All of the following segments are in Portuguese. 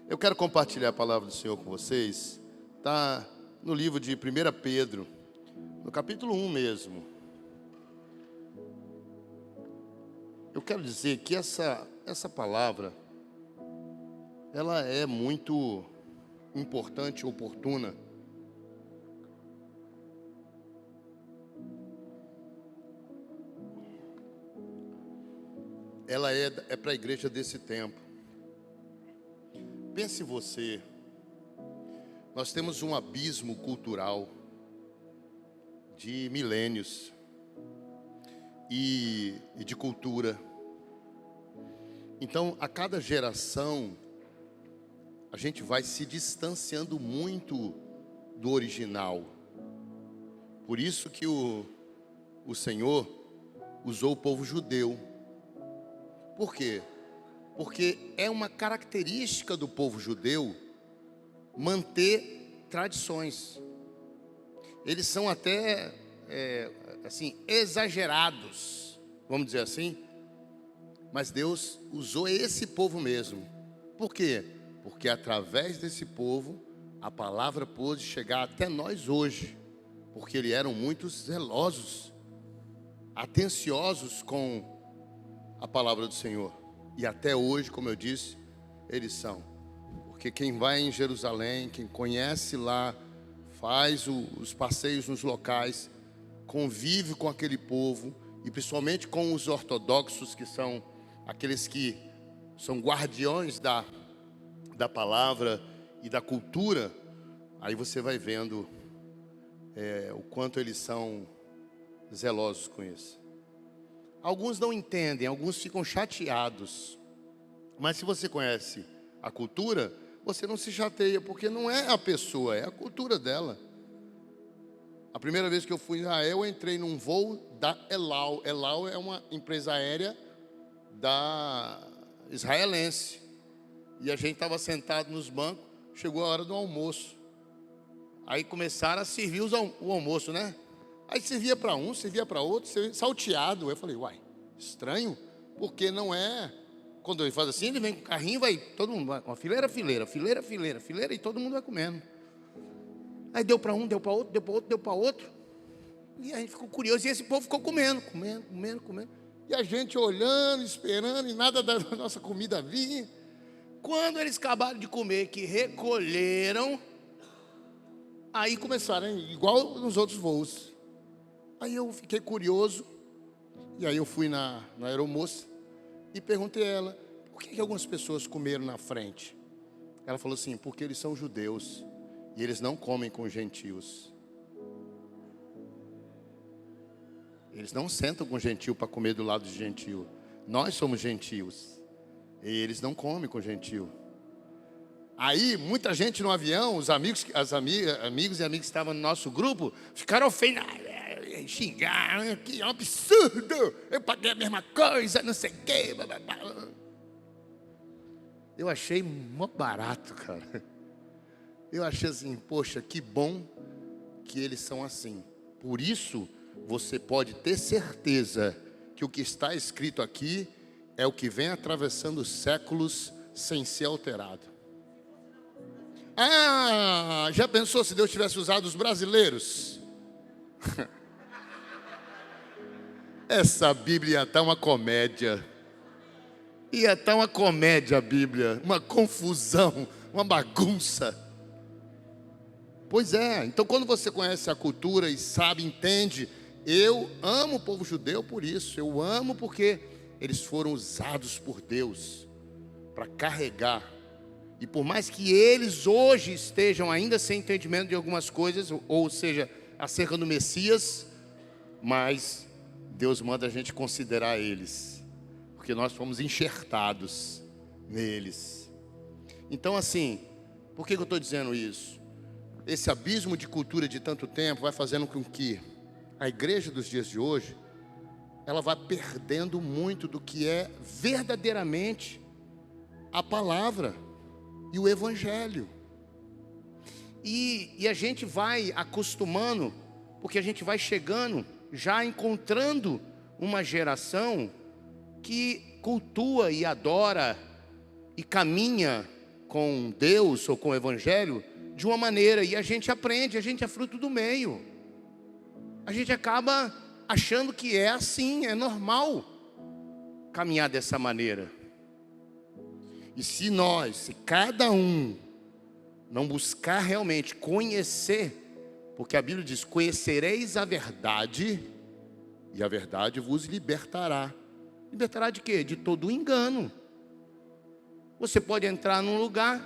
Eu quero compartilhar a palavra do Senhor com vocês. Está no livro de 1 Pedro, no capítulo 1 mesmo. Eu quero dizer que essa palavra, ela é muito importante e oportuna. Ela é para a igreja desse tempo. Pense você, nós temos um abismo cultural de milênios e de cultura. Então, a cada geração, a gente vai se distanciando muito do original. Por isso que o Senhor usou o povo judeu. Por quê? Porque é uma característica do povo judeu manter tradições. Eles são até, exagerados, vamos dizer assim. Mas Deus usou esse povo mesmo. Por quê? Porque através desse povo, a palavra pôde chegar até nós hoje. Porque eles eram muito zelosos, atenciosos com a palavra do Senhor. E até hoje, como eu disse, eles são. Porque quem vai em Jerusalém, quem conhece lá, faz os passeios nos locais, convive com aquele povo, e principalmente com os ortodoxos, que são aqueles que são guardiões da palavra e da cultura. Aí você vai vendo o quanto eles são zelosos com isso. Alguns não entendem, alguns ficam chateados. Mas se você conhece a cultura, você não se chateia, porque não é a pessoa, é a cultura dela. A primeira vez que eu fui em Israel, eu entrei num voo da El Al. El Al é uma empresa aérea da israelense. E a gente estava sentado nos bancos, chegou a hora do almoço. Aí começaram a servir o almoço, né? Aí servia para um, servia para outro, salteado. Eu falei, uai, estranho, porque não é. Quando ele faz assim, ele vem com o carrinho, vai, todo mundo vai, uma fileira, e todo mundo vai comendo. Aí deu para um, deu para outro, deu para outro, deu para outro. E a gente ficou curioso, e esse povo ficou comendo. E a gente olhando, esperando, e nada da nossa comida vinha. Quando eles acabaram de comer, que recolheram, aí começaram, igual nos outros voos. Aí eu fiquei curioso, e aí eu fui na aeromoça e perguntei a ela, por que algumas pessoas comeram na frente? Ela falou assim, porque eles são judeus, e eles não comem com gentios. Eles não sentam com gentio para comer do lado de gentio. Nós somos gentios, e eles não comem com gentio. Aí, muita gente no avião, os amigos e amigas que estavam no nosso grupo, ficaram ofendidos. Xingaram, que absurdo, eu paguei a mesma coisa, não sei o quê. Eu achei mó barato, cara. Eu achei assim, poxa, que bom que eles são assim. Por isso, você pode ter certeza que o que está escrito aqui é o que vem atravessando os séculos sem ser alterado. Ah, já pensou se Deus tivesse usado os brasileiros? Essa Bíblia ia estar uma comédia. Ia estar uma comédia a Bíblia. Uma confusão, uma bagunça. Pois é, então quando você conhece a cultura e sabe, entende, eu amo o povo judeu por isso. Eu amo porque eles foram usados por Deus para carregar. E por mais que eles hoje estejam ainda sem entendimento de algumas coisas, ou seja, acerca do Messias, mas Deus manda a gente considerar eles, porque nós fomos enxertados neles. Então assim, por que eu estou dizendo isso? Esse abismo de cultura de tanto tempo vai fazendo com que a igreja dos dias de hoje, ela vai perdendo muito do que é verdadeiramente a palavra e o evangelho. E a gente vai acostumando, porque a gente vai chegando, já encontrando uma geração que cultua e adora e caminha com Deus ou com o Evangelho de uma maneira, e a gente aprende, a gente é fruto do meio. A gente acaba achando que é assim, é normal caminhar dessa maneira. E se cada um não buscar realmente conhecer, porque a Bíblia diz: conhecereis a verdade, e a verdade vos libertará. Libertará de quê? De todo engano. Você pode entrar num lugar,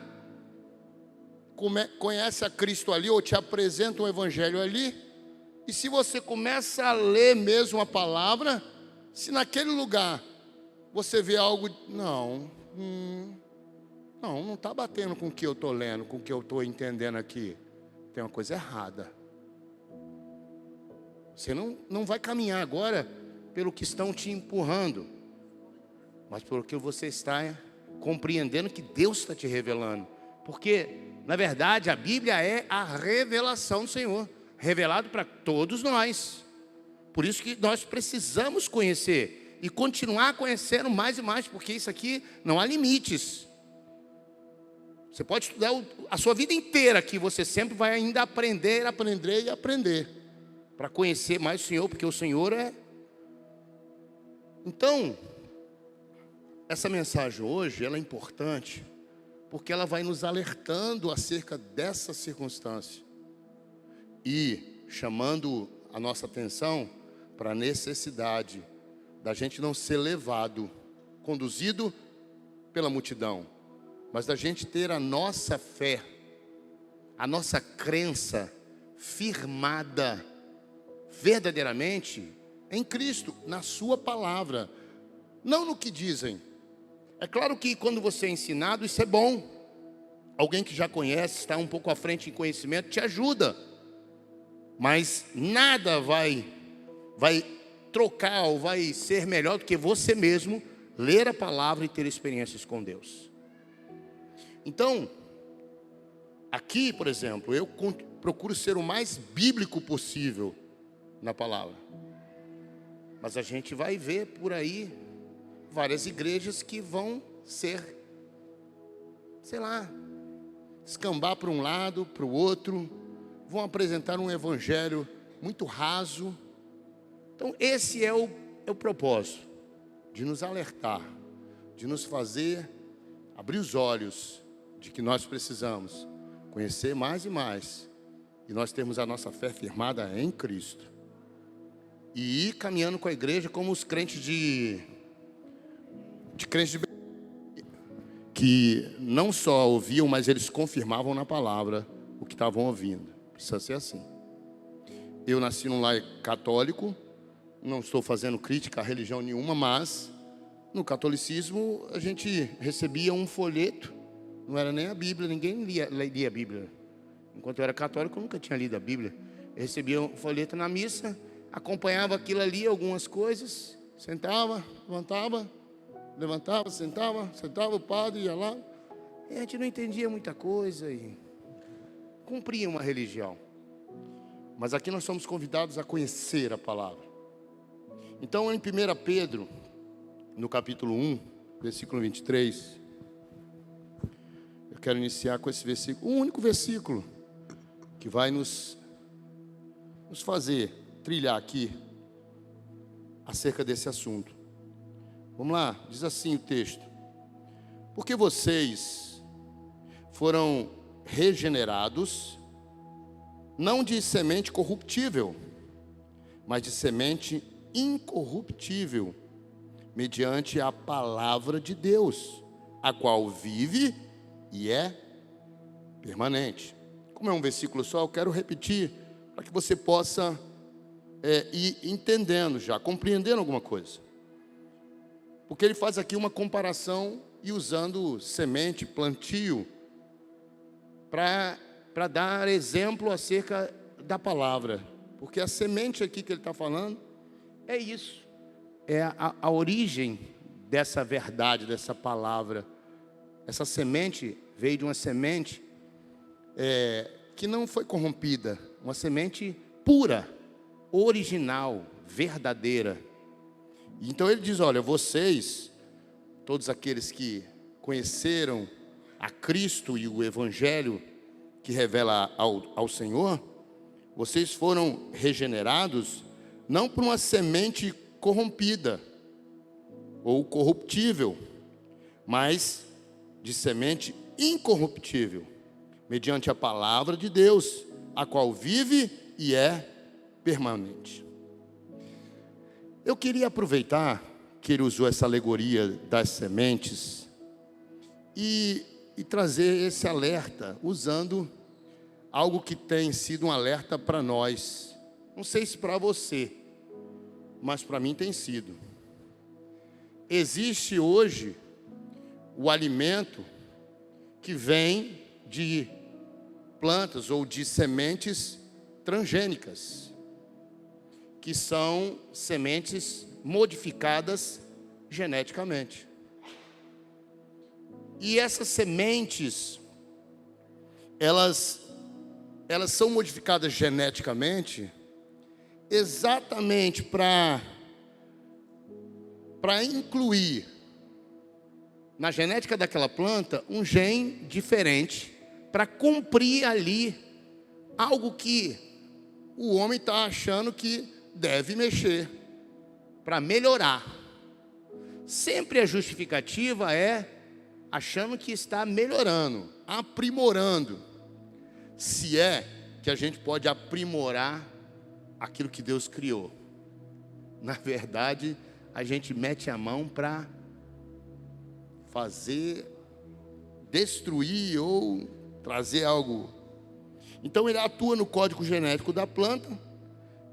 conhece a Cristo ali, ou te apresenta um evangelho ali, e se você começa a ler mesmo a palavra, se naquele lugar você vê algo, não está batendo com o que eu estou lendo, com o que eu estou entendendo aqui, tem uma coisa errada. Você não vai caminhar agora pelo que estão te empurrando, mas pelo que você está compreendendo que Deus está te revelando. Porque, na verdade, a Bíblia é a revelação do Senhor, revelado para todos nós. Por isso que nós precisamos conhecer e continuar conhecendo mais e mais, porque isso aqui não há limites. Você pode estudar a sua vida inteira aqui, você sempre vai ainda aprender para conhecer mais o Senhor, porque o Senhor é. Então, essa mensagem hoje, ela é importante, porque ela vai nos alertando acerca dessa circunstância e chamando a nossa atenção para a necessidade da gente não ser levado, conduzido pela multidão, mas da gente ter a nossa fé, a nossa crença firmada verdadeiramente em Cristo, na sua palavra, não no que dizem. É claro que quando você é ensinado, isso é bom. Alguém que já conhece, está um pouco à frente em conhecimento, te ajuda. Mas nada vai trocar ou vai ser melhor do que você mesmo ler a palavra e ter experiências com Deus. Então, aqui, por exemplo, eu procuro ser o mais bíblico possível na palavra. Mas a gente vai ver por aí várias igrejas que vão ser, sei lá, escambar para um lado, para o outro, vão apresentar um evangelho muito raso. Então esse é o propósito, de nos alertar, de nos fazer abrir os olhos de que nós precisamos conhecer mais e mais, e nós temos a nossa fé firmada em Cristo, e ir caminhando com a igreja como os crentes que não só ouviam, mas eles confirmavam na palavra o que estavam ouvindo. Precisa ser assim. Eu nasci num lar católico, não estou fazendo crítica a religião nenhuma, mas no catolicismo a gente recebia um folheto, não era nem a Bíblia, ninguém lia a Bíblia. Enquanto eu era católico, eu nunca tinha lido a Bíblia. Eu recebia um folheto na missa, acompanhava aquilo ali, algumas coisas, sentava, levantava, sentava, o padre ia lá, e a gente não entendia muita coisa e cumpria uma religião. Mas aqui nós somos convidados a conhecer a palavra. Então, em 1 Pedro, no capítulo 1, versículo 23, eu quero iniciar com esse versículo, um único versículo, que vai nos fazer trilhar aqui acerca desse assunto. Vamos lá, diz assim o texto: porque vocês foram regenerados, não de semente corruptível, mas de semente incorruptível, mediante a palavra de Deus, a qual vive e é permanente. Como é um versículo só, eu quero repetir, para que você possa ir entendendo já, compreendendo alguma coisa. Porque ele faz aqui uma comparação e usando semente, plantio, para dar exemplo acerca da palavra. Porque a semente aqui que ele está falando é isso. É a origem dessa verdade, dessa palavra. Essa semente veio de uma semente que não foi corrompida. Uma semente pura, original, verdadeira. Então ele diz, olha, vocês, todos aqueles que conheceram a Cristo e o Evangelho que revela ao Senhor, vocês foram regenerados não por uma semente corrompida ou corruptível, mas de semente incorruptível, mediante a palavra de Deus, a qual vive e é permanente. Eu queria aproveitar que ele usou essa alegoria das sementes e trazer esse alerta, usando algo que tem sido um alerta para nós. Não sei se para você, mas para mim tem sido. Existe hoje o alimento que vem de plantas ou de sementes transgênicas, que são sementes modificadas geneticamente. E essas sementes, elas são modificadas geneticamente exatamente para incluir na genética daquela planta um gene diferente, para cumprir ali algo que o homem está achando que deve mexer, para melhorar. Sempre a justificativa é achando que está melhorando, aprimorando. Se é que a gente pode aprimorar aquilo que Deus criou. Na verdade, a gente mete a mão para fazer, destruir ou trazer algo. Então ele atua no código genético da planta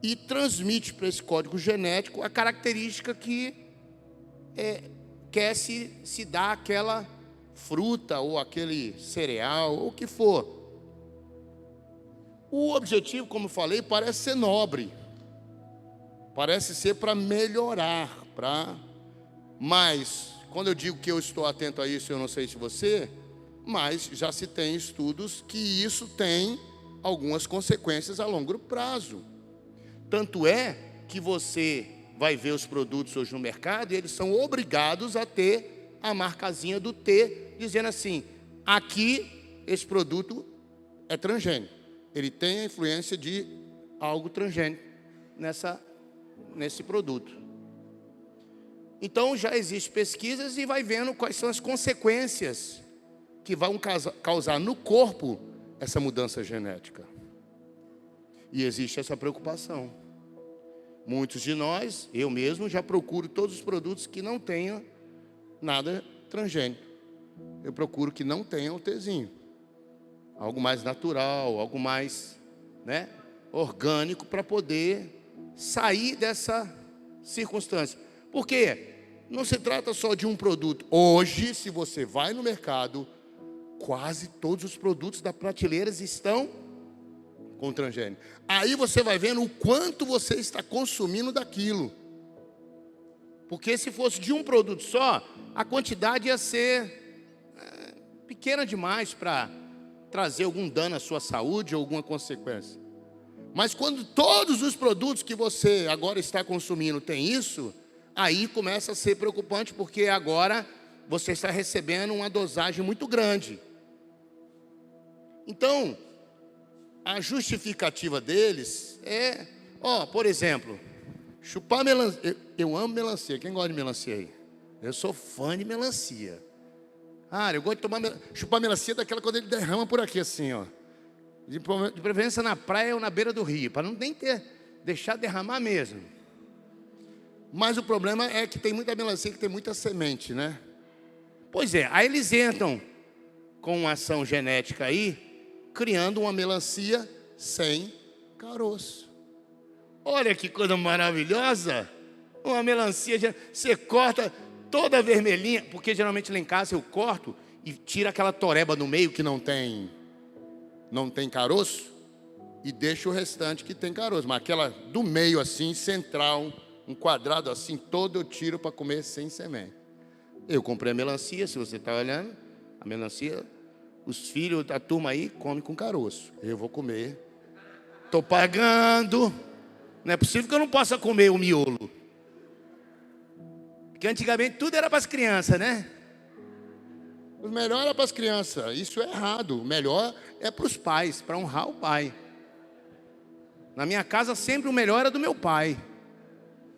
e transmite para esse código genético a característica que quer se dar aquela fruta ou aquele cereal ou o que for. O objetivo, como falei, parece ser nobre, parece ser para melhorar, mas quando eu digo que eu estou atento a isso, eu não sei se você, mas já se tem estudos que isso tem algumas consequências a longo prazo. Tanto é que você vai ver os produtos hoje no mercado e eles são obrigados a ter a marcazinha do T, dizendo assim: aqui esse produto é transgênico. Ele tem a influência de algo transgênico nesse produto. Então já existem pesquisas e vai vendo quais são as consequências que vão causar no corpo essa mudança genética. E existe essa preocupação. Muitos de nós, eu mesmo, já procuro todos os produtos que não tenham nada transgênico. Eu procuro que não tenha o Tzinho. Algo mais natural, algo mais, orgânico, para poder sair dessa circunstância. Por quê? Não se trata só de um produto. Hoje, se você vai no mercado, quase todos os produtos da prateleira estão com transgênico. Aí você vai vendo o quanto você está consumindo daquilo. Porque se fosse de um produto só, a quantidade ia ser pequena demais para trazer algum dano à sua saúde ou alguma consequência. Mas quando todos os produtos que você agora está consumindo têm isso, aí começa a ser preocupante, porque agora você está recebendo uma dosagem muito grande. Então, a justificativa deles é, por exemplo, chupar melancia. Eu amo melancia. Quem gosta de melancia aí? Eu sou fã de melancia. Eu gosto de chupar melancia daquela quando ele derrama por aqui assim, de preferência na praia ou na beira do rio, para não nem deixar derramar mesmo. Mas o problema é que tem muita melancia que tem muita semente, né? Pois é, aí eles entram com uma ação genética aí, criando uma melancia sem caroço. Olha que coisa maravilhosa! Uma melancia, você corta toda vermelhinha, porque geralmente lá em casa eu corto e tiro aquela toreba no meio que não tem caroço e deixo o restante que tem caroço. Mas aquela do meio assim, central, um quadrado assim, todo eu tiro para comer sem semente. Eu comprei a melancia, se você está olhando, a melancia, os filhos da turma aí comem com caroço. Eu vou comer. Estou pagando. Não é possível que eu não possa comer o miolo. Porque antigamente tudo era para as crianças, né? O melhor é para as crianças. Isso é errado. O melhor é para os pais, para honrar o pai. Na minha casa sempre o melhor era do meu pai.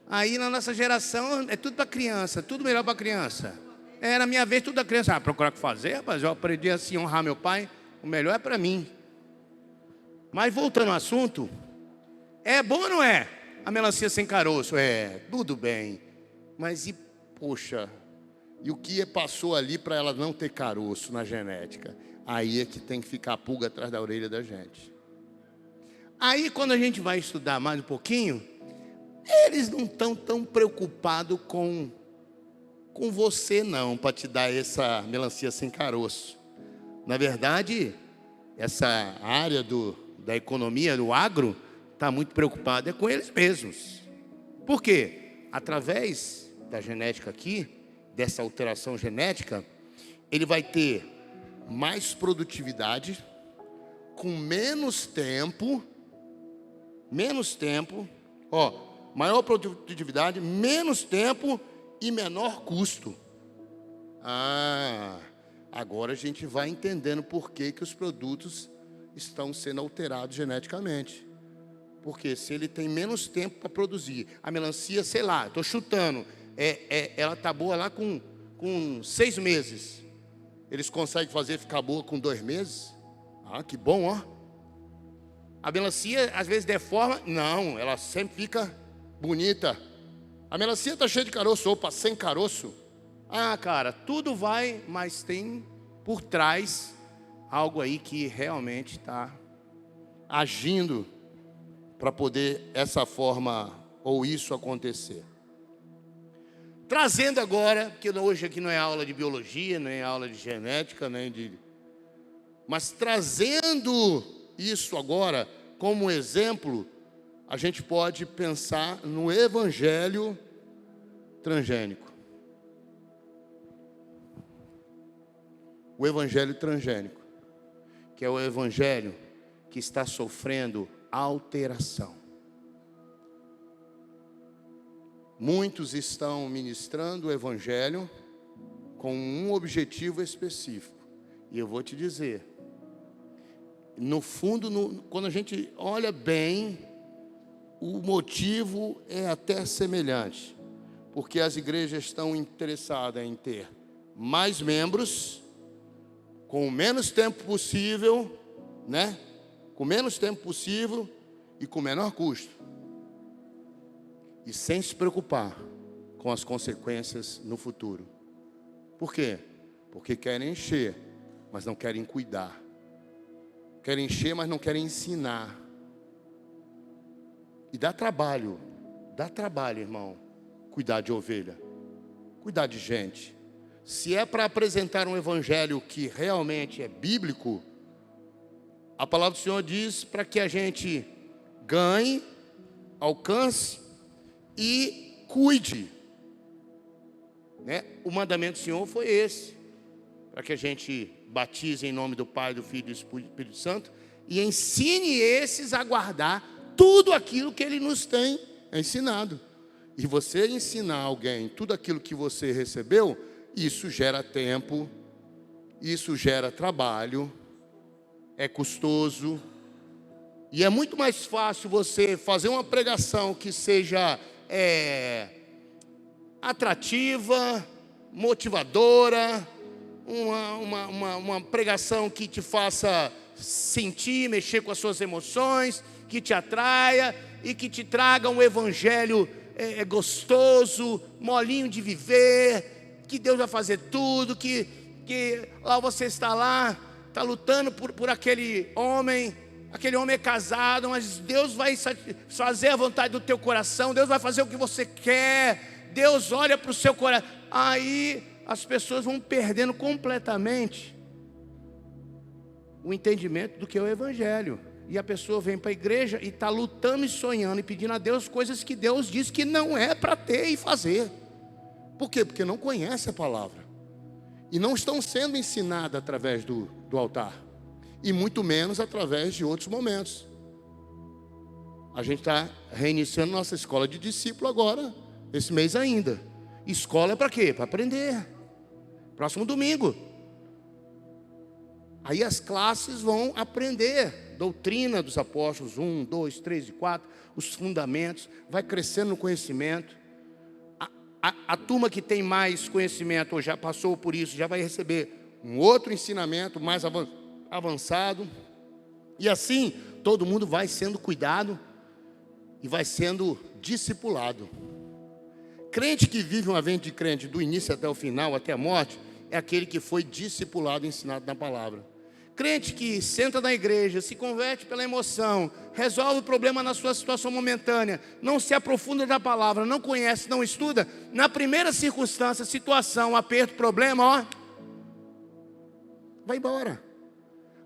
Aí na nossa geração é tudo para criança, tudo melhor para criança. Na minha vez tudo da criança. Procurar o que fazer, rapaz. Eu aprendi assim, honrar meu pai. O melhor é para mim. Mas voltando ao assunto, é bom ou não é? A melancia sem caroço, tudo bem. Mas poxa, e o que passou ali para ela não ter caroço na genética? Aí é que tem que ficar a pulga atrás da orelha da gente. Aí quando a gente vai estudar mais um pouquinho, eles não estão tão preocupados com você não, para te dar essa melancia sem caroço. Na verdade, essa área da economia, do agro, está muito preocupada com eles mesmos. Por quê? Através da genética aqui, dessa alteração genética, ele vai ter mais produtividade, com menos tempo, maior produtividade, menos tempo e menor custo. Agora a gente vai entendendo por que os produtos estão sendo alterados geneticamente. Porque se ele tem menos tempo para produzir, a melancia, sei lá, estou chutando, ela está boa lá com 6 meses. Eles conseguem fazer ficar boa com 2 meses? Que bom, ó. A melancia às vezes deforma, não, ela sempre fica bonita. A melancia está cheia de caroço, opa, sem caroço. Cara, tudo vai, mas tem por trás algo aí que realmente está agindo para poder essa forma ou isso acontecer. Trazendo agora, que hoje aqui não é aula de biologia, nem aula de genética, mas trazendo isso agora como exemplo, a gente pode pensar no evangelho transgênico. O evangelho transgênico, que é o evangelho que está sofrendo alteração. Muitos estão ministrando o evangelho com um objetivo específico. E eu vou te dizer, no fundo, quando a gente olha bem, o motivo é até semelhante. Porque as igrejas estão interessadas em ter mais membros, com o menos tempo possível, com menos tempo possível e com menor custo. E sem se preocupar com as consequências no futuro. Por quê? Porque querem encher, mas não querem cuidar. Querem encher, mas não querem ensinar. E dá trabalho, irmão, cuidar de ovelha, cuidar de gente. Se é para apresentar um evangelho que realmente é bíblico, a palavra do Senhor diz para que a gente ganhe, alcance e cuide. O mandamento do Senhor foi esse, para que a gente batize em nome do Pai, do Filho e do Espírito Santo e ensine esses a guardar tudo aquilo que Ele nos tem ensinado. E você ensinar alguém tudo aquilo que você recebeu, isso gera tempo, isso gera trabalho, é custoso. E é muito mais fácil você fazer uma pregação que seja atrativa, motivadora, uma pregação que te faça sentir, mexer com as suas emoções, que te atraia e que te traga um evangelho gostoso, molinho de viver, que Deus vai fazer tudo, que lá você está lutando por aquele homem é casado, mas Deus vai fazer a vontade do teu coração, Deus vai fazer o que você quer, Deus olha para o seu coração. Aí as pessoas vão perdendo completamente o entendimento do que é o evangelho. E a pessoa vem para a igreja e está lutando e sonhando e pedindo a Deus coisas que Deus diz que não é para ter e fazer. Por quê? Porque não conhece a palavra. E não estão sendo ensinadas através do altar. E muito menos através de outros momentos. A gente está reiniciando nossa escola de discípulo agora, esse mês ainda. Escola é para quê? Para aprender. Próximo domingo. Aí as classes vão aprender doutrina dos apóstolos, 1, 2, 3 e 4, os fundamentos, vai crescendo no conhecimento. A turma que tem mais conhecimento, ou já passou por isso, já vai receber um outro ensinamento mais avançado. E assim, todo mundo vai sendo cuidado e vai sendo discipulado. Crente que vive uma vida de crente do início até o final, até a morte, é aquele que foi discipulado e ensinado na palavra. Crente que senta na igreja, se converte pela emoção, resolve o problema na sua situação momentânea, não se aprofunda na palavra, não conhece, não estuda, na primeira circunstância, situação, aperto, problema, ó, vai embora.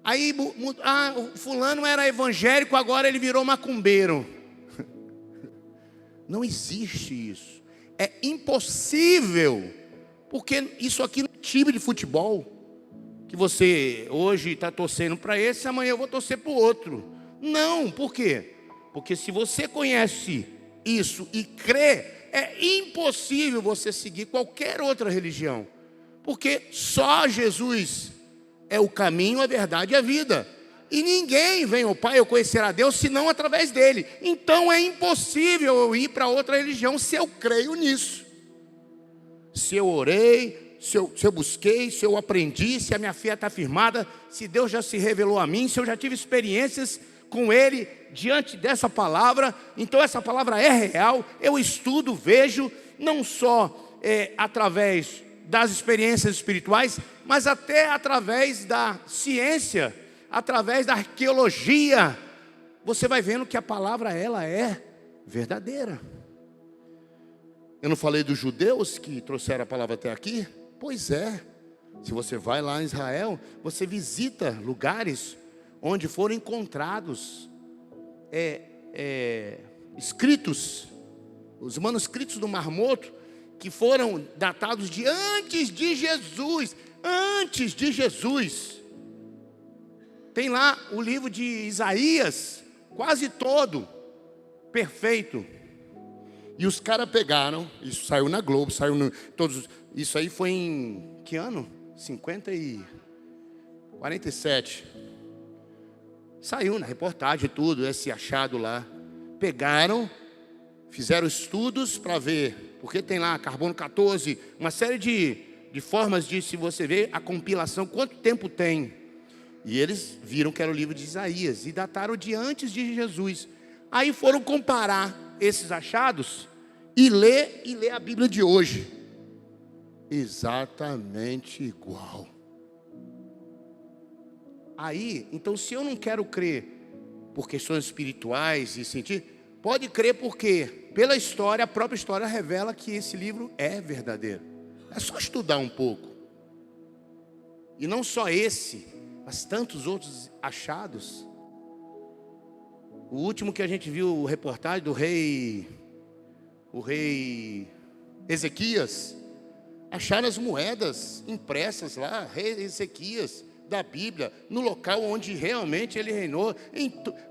Aí, o fulano era evangélico, agora ele virou macumbeiro. Não existe isso. É impossível, porque isso aqui não é time de futebol, que você hoje está torcendo para esse, amanhã eu vou torcer para o outro. Não, por quê? Porque se você conhece isso e crê, é impossível você seguir qualquer outra religião. Porque só Jesus é o caminho, a verdade e a vida. E ninguém vem ao Pai ou conhecer a Deus senão através dele. Então é impossível eu ir para outra religião se eu creio nisso. Se eu orei, se eu busquei, se eu aprendi, se a minha fé está firmada, se Deus já se revelou a mim, se eu já tive experiências com Ele diante dessa palavra, então essa palavra é real, eu estudo, vejo, não só através das experiências espirituais, mas até através da ciência, através da arqueologia, você vai vendo que a palavra ela é verdadeira. Eu não falei dos judeus que trouxeram a palavra até aqui? Pois é, se você vai lá em Israel, você visita lugares onde foram encontrados escritos, os manuscritos do Mar Morto, que foram datados de antes de Jesus, Tem lá o livro de Isaías, quase todo, perfeito. E os caras pegaram, isso saiu na Globo, saiu no todos. Isso aí foi em que ano? 47. Saiu na reportagem tudo, esse achado lá. Pegaram, fizeram estudos para ver, porque tem lá carbono 14, uma série de formas de, se você ver a compilação, quanto tempo tem. E eles viram que era o livro de Isaías e dataram de antes de Jesus. Aí foram comparar esses achados e ler a Bíblia de hoje. Exatamente igual. Aí, então, se eu não quero crer por questões espirituais e sentir, pode crer porque, pela história, a própria história revela que esse livro é verdadeiro. É só estudar um pouco. E não só esse, mas tantos outros achados. O último que a gente viu, reportagem do rei Ezequias, acharam as moedas impressas lá, rei Ezequias, da Bíblia, no local onde realmente ele reinou.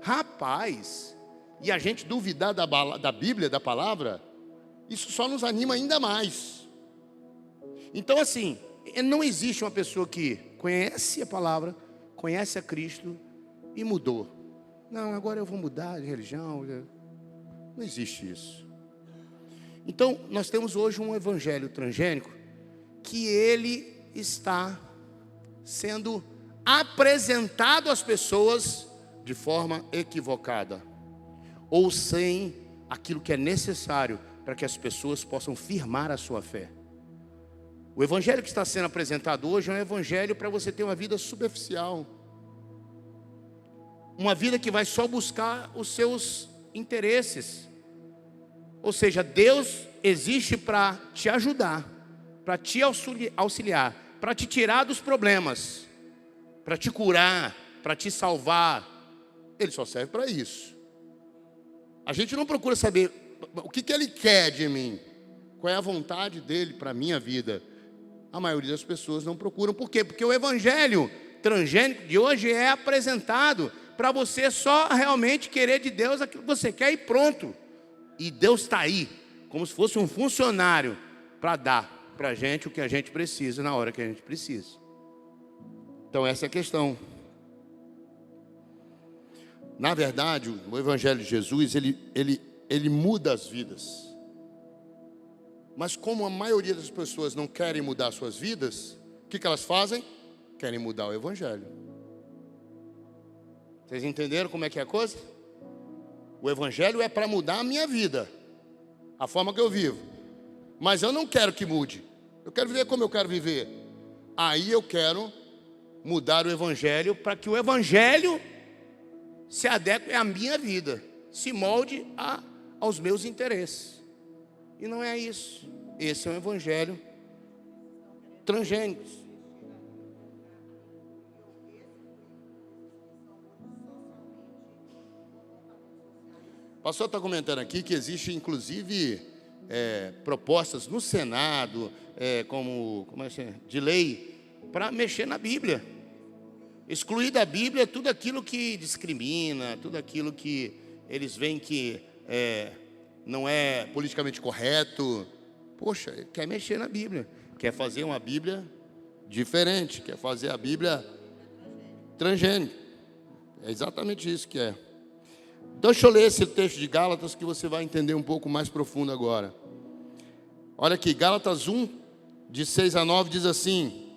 Rapaz, e a gente duvidar da Bíblia, da palavra, isso só nos anima ainda mais. Então assim, não existe uma pessoa que conhece a palavra, conhece a Cristo e mudou. Não, agora eu vou mudar de religião. Não existe isso. Então, nós temos hoje um evangelho transgênico que ele está sendo apresentado às pessoas de forma equivocada, ou sem aquilo que é necessário para que as pessoas possam firmar a sua fé. O evangelho que está sendo apresentado hoje é um evangelho para você ter uma vida superficial, uma vida que vai só buscar os seus interesses. Ou seja, Deus existe para te ajudar, para te auxiliar, para te tirar dos problemas, para te curar, para te salvar. Ele só serve para isso. A gente não procura saber o que Ele quer de mim, qual é a vontade dEle para a minha vida. A maioria das pessoas não procuram. Por quê? Porque o evangelho transgênico de hoje é apresentado para você só realmente querer de Deus aquilo que você quer e pronto. E Deus está aí, como se fosse um funcionário, para dar para a gente o que a gente precisa na hora que a gente precisa. Então essa é a questão. Na verdade, o Evangelho de Jesus, ele muda as vidas. Mas como a maioria das pessoas não querem mudar suas vidas, o que elas fazem? Querem mudar o Evangelho. Vocês entenderam como é que é a coisa? O Evangelho é para mudar a minha vida, a forma que eu vivo. Mas eu não quero que mude. Eu quero viver como eu quero viver. Aí eu quero mudar o Evangelho para que o Evangelho se adeque à minha vida, se molde aos meus interesses. E não é isso. Esse é um Evangelho transgênico. O pastor está comentando aqui que existe, inclusive, propostas no Senado, de lei, para mexer na Bíblia. Excluir da Bíblia tudo aquilo que discrimina, tudo aquilo que eles veem que não é politicamente correto. Poxa, quer mexer na Bíblia, quer fazer uma Bíblia diferente, quer fazer a Bíblia transgênica. É exatamente isso que é. Deixa eu ler esse texto de Gálatas que você vai entender um pouco mais profundo agora. Olha aqui, Gálatas 1, de 6 a 9, diz assim: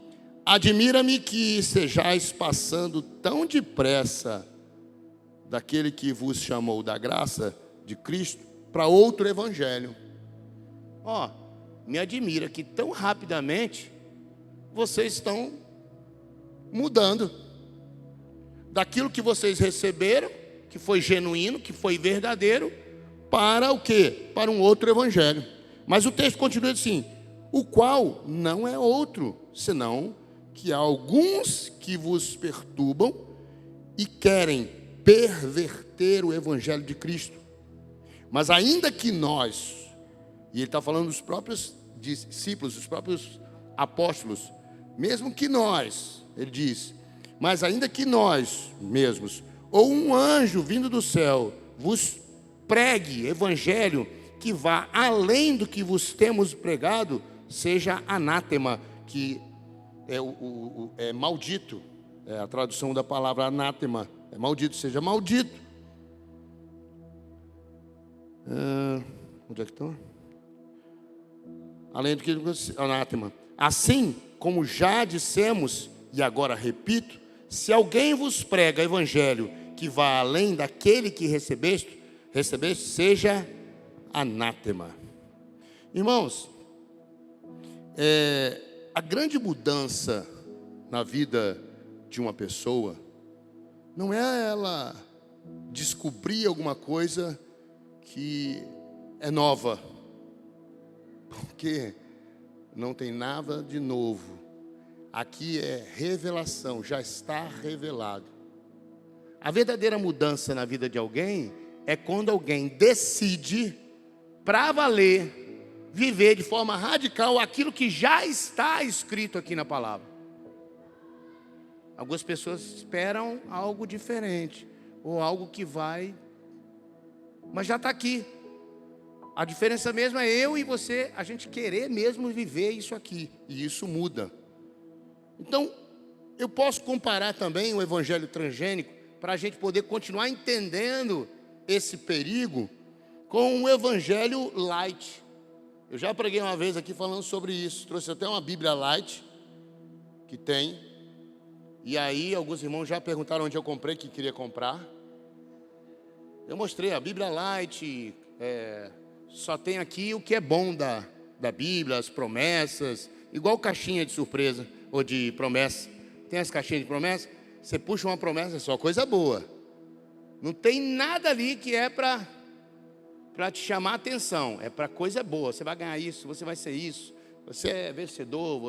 admira-me que sejais passando tão depressa daquele que vos chamou da graça de Cristo para outro evangelho. Me admira que tão rapidamente vocês estão mudando daquilo que vocês receberam, que foi genuíno, que foi verdadeiro, para o quê? Para um outro evangelho. Mas o texto continua assim: o qual não é outro, senão que há alguns que vos perturbam e querem perverter o evangelho de Cristo. Mas ainda que nós, e ele está falando dos próprios discípulos, dos próprios apóstolos, mesmo que nós, ele diz, mas ainda que nós mesmos, ou um anjo vindo do céu, vos pregue evangelho que vá além do que vos temos pregado, seja anátema, que é maldito. É a tradução da palavra anátema, é maldito, seja maldito. Onde é que estão? Além do que anátema. Assim como já dissemos, e agora repito, se alguém vos prega evangelho que vá além daquele que recebeste, seja anátema. Irmãos, a grande mudança na vida de uma pessoa não é ela descobrir alguma coisa que é nova, porque não tem nada de novo. Aqui é revelação, já está revelado. A verdadeira mudança na vida de alguém é quando alguém decide, para valer, viver de forma radical aquilo que já está escrito aqui na palavra. Algumas pessoas esperam algo diferente, ou algo que vai, mas já está aqui. A diferença mesmo é eu e você, a gente querer mesmo viver isso aqui, e isso muda. Então, eu posso comparar também o evangelho transgênico, para a gente poder continuar entendendo esse perigo, com o evangelho light. Eu já preguei uma vez aqui falando sobre isso, trouxe até uma Bíblia light, que tem, e aí alguns irmãos já perguntaram onde eu comprei, que queria comprar. Eu mostrei a Bíblia light, só tem aqui o que é bom da Bíblia, as promessas, igual caixinha de surpresa, ou de promessa. Tem as caixinhas de promessa, você puxa uma promessa, é só coisa boa. Não tem nada ali que é para te chamar a atenção, é para coisa boa. Você vai ganhar isso, você vai ser isso, você é vencedor,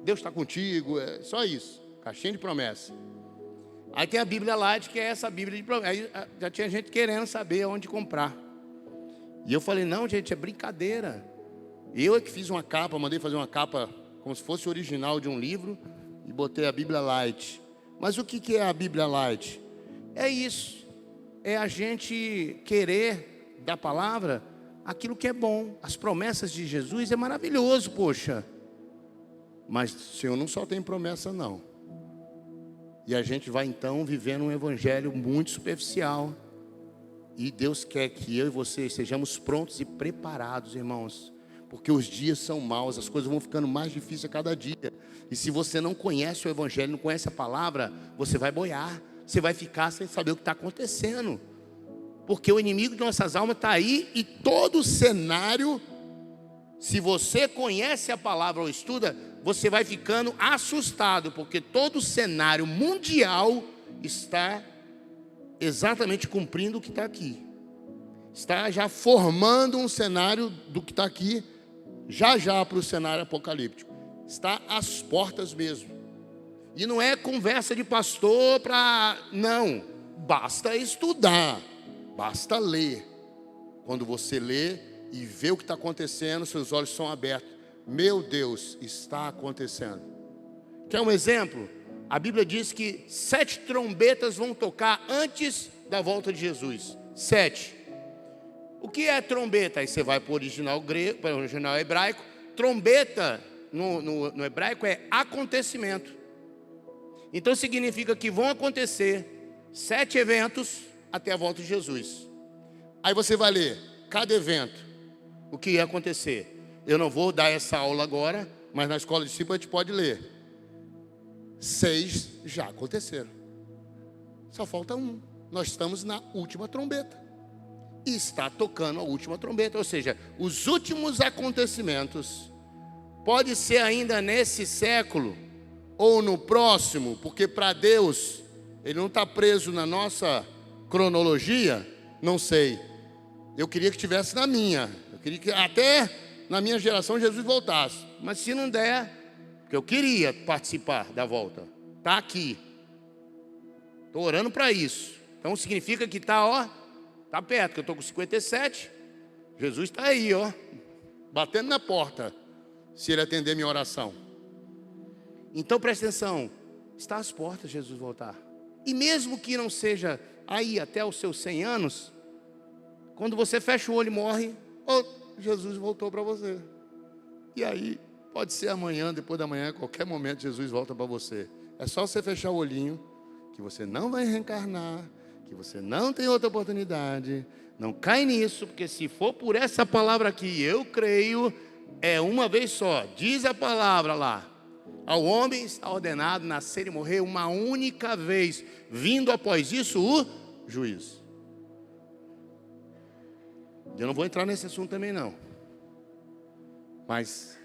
Deus está contigo, é só isso, caixinha de promessa. Aí tem a Bíblia Light, que é essa Bíblia de promessa. Aí já tinha gente querendo saber onde comprar. E eu falei, não, gente, é brincadeira. Eu é que fiz uma capa, mandei fazer uma capa como se fosse o original de um livro e botei a Bíblia Light. Mas o que é a Bíblia Light? É isso, é a gente querer da palavra aquilo que é bom. As promessas de Jesus é maravilhoso, poxa. Mas o Senhor não só tem promessa, não. E a gente vai então vivendo um evangelho muito superficial. E Deus quer que eu e você estejamos prontos e preparados, irmãos. Porque os dias são maus, as coisas vão ficando mais difíceis a cada dia. E se você não conhece o evangelho, não conhece a palavra, você vai boiar. Você vai ficar sem saber o que está acontecendo. Porque o inimigo de nossas almas está aí e todo o cenário, se você conhece a palavra ou estuda, você vai ficando assustado, porque todo o cenário mundial está exatamente cumprindo o que está aqui. Está já formando um cenário do que está aqui, já para o cenário apocalíptico. Está às portas mesmo. E não é conversa de pastor para... Não, basta estudar, basta ler. Quando você lê e vê o que está acontecendo, seus olhos são abertos. Meu Deus, está acontecendo. Quer um exemplo? A Bíblia diz que 7 trombetas vão tocar antes da volta de Jesus. 7. O que é trombeta? Aí você vai para o original grego, para o original hebraico. Trombeta no hebraico é acontecimento. Então significa que vão acontecer 7 eventos até a volta de Jesus. Aí você vai ler cada evento, o que ia acontecer. Eu não vou dar essa aula agora, mas na escola de discípulos a gente pode ler. 6 já aconteceram. Só falta 1. Nós estamos na última trombeta. E está tocando a última trombeta. Ou seja, os últimos acontecimentos. Pode ser ainda nesse século ou no próximo. Porque para Deus, Ele não está preso na nossa cronologia. Não sei. Eu queria que tivesse na minha. Eu queria que até na minha geração Jesus voltasse. Mas se não der... Porque eu queria participar da volta. Está aqui. Estou orando para isso. Então significa que está perto. Que eu estou com 57. Jesus está aí, batendo na porta. Se Ele atender minha oração. Então presta atenção. Está às portas Jesus voltar. E mesmo que não seja aí até os seus 100 anos. Quando você fecha o olho e morre. Jesus voltou para você. E aí... Pode ser amanhã, depois da manhã, qualquer momento Jesus volta para você. É só você fechar o olhinho, que você não vai reencarnar, que você não tem outra oportunidade. Não cai nisso, porque se for por essa palavra aqui, eu creio, é uma vez só. Diz a palavra lá. Ao homem está ordenado nascer e morrer uma única vez, vindo após isso o juízo. Eu não vou entrar nesse assunto também não. Mas...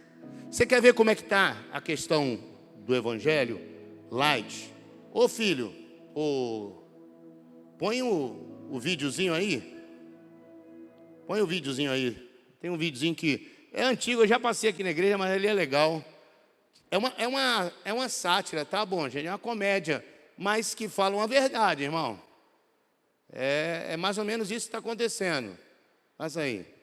Você quer ver como é que está a questão do evangelho? Light. Ô filho, põe o videozinho aí. Põe o videozinho aí. Tem um videozinho que é antigo, eu já passei aqui na igreja, mas ele é legal. É uma sátira, tá bom, gente? É uma comédia, mas que fala uma verdade, irmão. É mais ou menos isso que está acontecendo. Faz aí.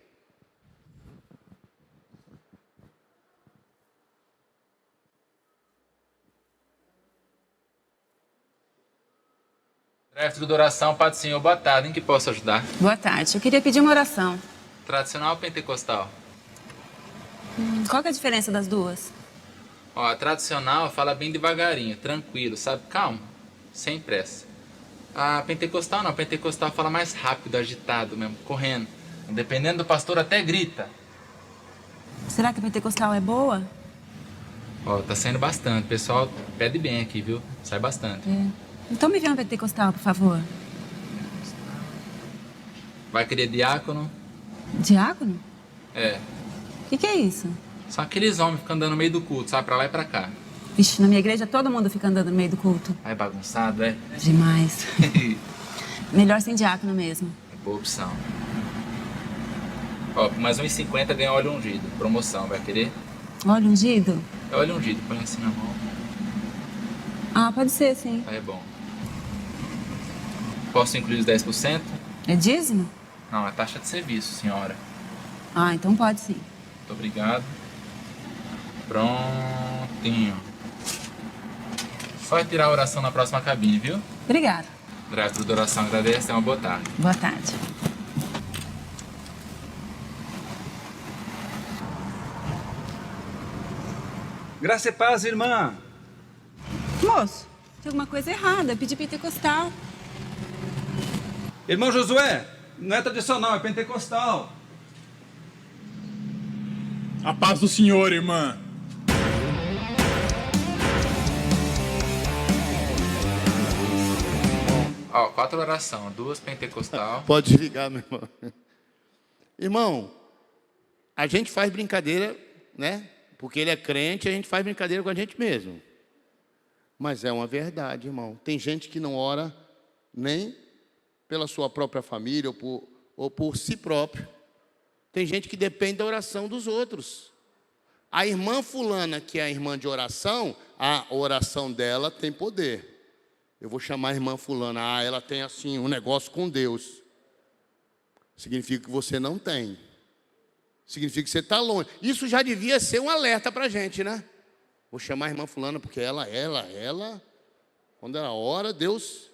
Mestre de oração, Pai do Senhor, boa tarde. Em que posso ajudar? Boa tarde. Eu queria pedir uma oração. Tradicional ou pentecostal? Qual que é a diferença das duas? A tradicional fala bem devagarinho, tranquilo, sabe? Calma, sem pressa. A pentecostal não, a pentecostal fala mais rápido, agitado mesmo, correndo. Dependendo do pastor até grita. Será que a pentecostal é boa? Tá saindo bastante, o pessoal pede bem aqui, viu? Sai bastante. Então me vê uma pentecostal, por favor. Vai querer diácono? Diácono? É. O que é isso? São aqueles homens que ficam andando no meio do culto, sabe? Pra lá e pra cá. Vixe, na minha igreja todo mundo fica andando no meio do culto. Aí bagunçado, é? Demais. Melhor sem diácono mesmo. É boa opção. Por mais R$1,50 ganha óleo ungido. Promoção, vai querer? Óleo ungido? É óleo ungido, põe assim na mão. Ah, pode ser, sim. Aí é bom. Posso incluir os 10%? É dízimo? Não, é taxa de serviço, senhora. Ah, então pode sim. Muito obrigado. Prontinho. Só retirar a oração na próxima cabine, viu? Obrigada. Diretor da oração agradece, tenha uma boa tarde. Boa tarde. Graça e paz, irmã. Moço, Tem alguma coisa errada, pedir pentecostal. Irmão Josué, não é tradicional, é pentecostal. A paz do Senhor, irmã. Ó, 4 orações, 2 pentecostal. Pode ligar, meu irmão. Irmão, a gente faz brincadeira, né? Porque ele é crente, a gente faz brincadeira com a gente mesmo. Mas é uma verdade, irmão. Tem gente que não ora nem pela sua própria família ou por si próprio. Tem gente que depende da oração dos outros. A irmã fulana, que é a irmã de oração, a oração dela tem poder. Eu vou chamar a irmã fulana, ela tem assim um negócio com Deus. Significa que você não tem. Significa que você está longe. Isso já devia ser um alerta para a gente, né? Vou chamar a irmã fulana porque ela, quando ela ora, Deus...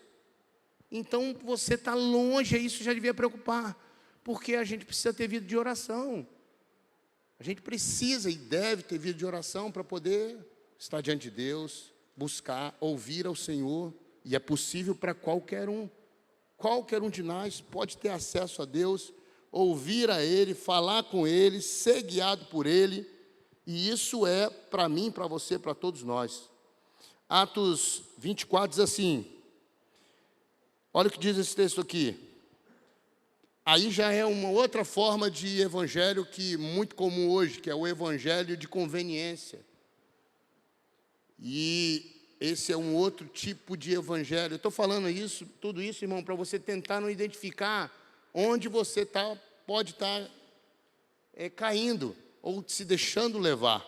Então, você está longe, isso já devia preocupar. Porque a gente precisa ter vida de oração. A gente precisa e deve ter vida de oração para poder estar diante de Deus, buscar, ouvir ao Senhor. E é possível para qualquer um. Qualquer um de nós pode ter acesso a Deus, ouvir a Ele, falar com Ele, ser guiado por Ele. E isso é para mim, para você, para todos nós. Atos 24 diz assim, olha o que diz esse texto aqui. Aí já é uma outra forma de evangelho que muito comum hoje, que é o evangelho de conveniência. E esse é um outro tipo de evangelho. Eu estou falando isso, tudo isso, irmão, para você tentar não identificar onde você pode estar caindo ou se deixando levar.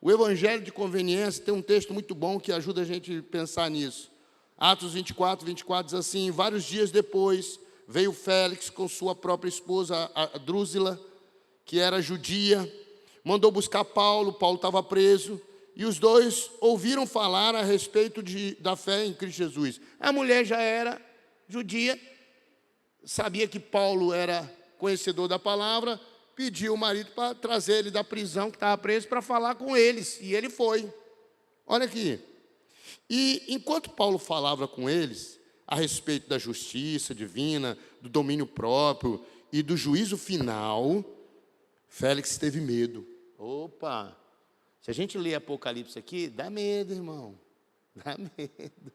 O evangelho de conveniência tem um texto muito bom que ajuda a gente a pensar nisso. Atos 24 diz assim, vários dias depois, veio Félix com sua própria esposa, a Drúzila, que era judia, mandou buscar Paulo estava preso, e os dois ouviram falar a respeito da fé em Cristo Jesus. A mulher já era judia, sabia que Paulo era conhecedor da palavra, pediu o marido para trazer ele da prisão que estava preso para falar com eles, e ele foi. Olha aqui. E enquanto Paulo falava com eles a respeito da justiça divina, do domínio próprio e do juízo final, Félix teve medo. Opa! Se a gente ler Apocalipse aqui, dá medo, irmão. Dá medo.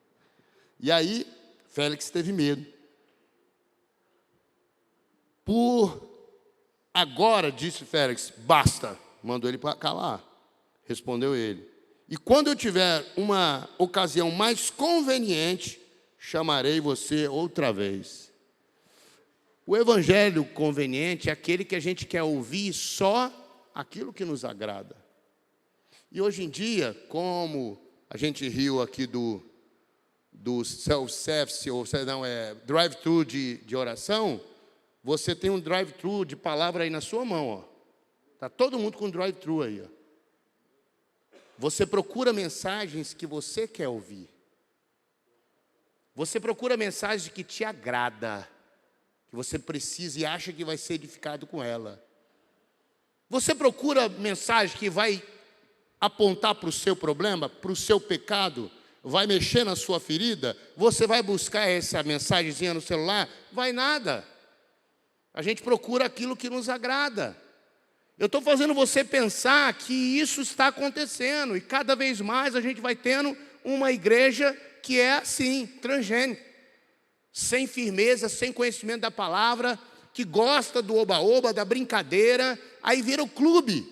E aí, Félix teve medo. Agora, disse Félix, basta. Mandou ele para calar. Respondeu ele. E quando eu tiver uma ocasião mais conveniente, chamarei você outra vez. O evangelho conveniente é aquele que a gente quer ouvir só aquilo que nos agrada. E hoje em dia, como a gente riu aqui do self-service, ou não, drive-thru de oração, você tem um drive-thru de palavra aí na sua mão. Está todo mundo com drive-thru aí. Ó. Você procura mensagens que você quer ouvir. Você procura mensagens que te agrada, que você precisa e acha que vai ser edificado com ela. Você procura mensagem que vai apontar para o seu problema, para o seu pecado, vai mexer na sua ferida. Você vai buscar essa mensagenzinha no celular? Vai nada. A gente procura aquilo que nos agrada. Eu estou fazendo você pensar que isso está acontecendo. E cada vez mais a gente vai tendo uma igreja que é assim, transgênica. Sem firmeza, sem conhecimento da palavra, que gosta do oba-oba, da brincadeira. Aí vira o clube.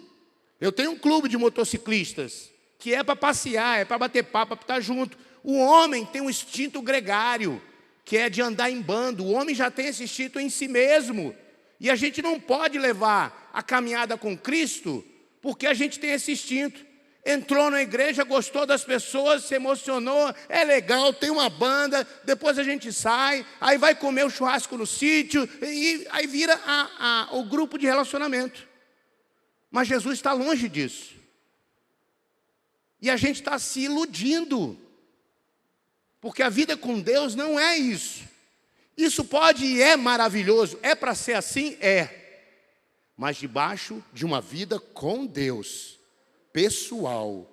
Eu tenho um clube de motociclistas, que é para passear, é para bater papo, para estar junto. O homem tem um instinto gregário, que é de andar em bando. O homem já tem esse instinto em si mesmo. E a gente não pode levar a caminhada com Cristo, porque a gente tem esse instinto. Entrou na igreja, gostou das pessoas, se emocionou, é legal, tem uma banda, depois a gente sai, aí vai comer o churrasco no sítio, e aí vira o grupo de relacionamento. Mas Jesus está longe disso. E a gente está se iludindo. Porque a vida com Deus não é isso. Isso pode e é maravilhoso. É para ser assim? É. Mas debaixo de uma vida com Deus, pessoal,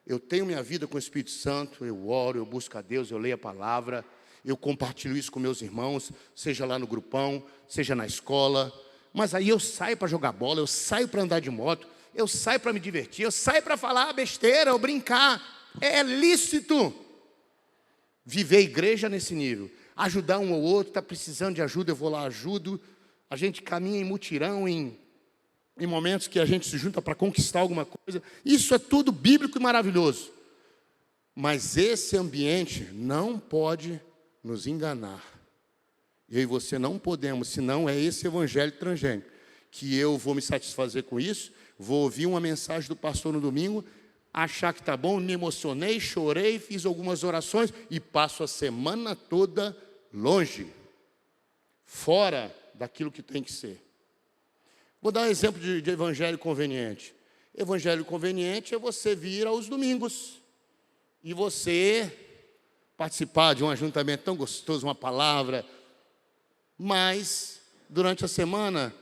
Eu tenho minha vida com o Espírito Santo, eu oro, eu busco a Deus, eu leio a palavra, eu compartilho isso com meus irmãos, seja lá no grupão, seja na escola. Mas aí eu saio para jogar bola, eu saio para andar de moto, eu saio para me divertir, eu saio para falar besteira ou brincar. É lícito viver a igreja nesse nível. Ajudar um ou outro, está precisando de ajuda, eu vou lá, ajudo. A gente caminha em mutirão, em momentos que a gente se junta para conquistar alguma coisa. Isso é tudo bíblico e maravilhoso. Mas esse ambiente não pode nos enganar. Eu e você não podemos, senão é esse evangelho transgênico, que eu vou me satisfazer com isso, vou ouvir uma mensagem do pastor no domingo, achar que está bom, me emocionei, chorei, fiz algumas orações e passo a semana toda longe, fora daquilo que tem que ser. Vou dar um exemplo de evangelho conveniente. Evangelho conveniente é você vir aos domingos e você participar de um ajuntamento tão gostoso, uma palavra, mas durante a semana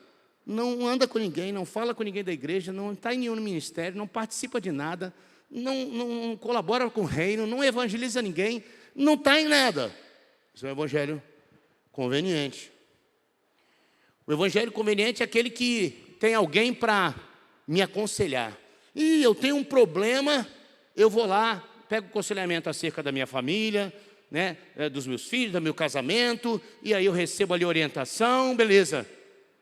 não anda com ninguém, não fala com ninguém da igreja, não está em nenhum ministério, não participa de nada, não colabora com o reino, não evangeliza ninguém, não está em nada. Isso é um evangelho conveniente. O evangelho conveniente é aquele que tem alguém para me aconselhar. E eu tenho um problema, eu vou lá, pego aconselhamento acerca da minha família, né, dos meus filhos, do meu casamento, e aí eu recebo ali orientação, beleza.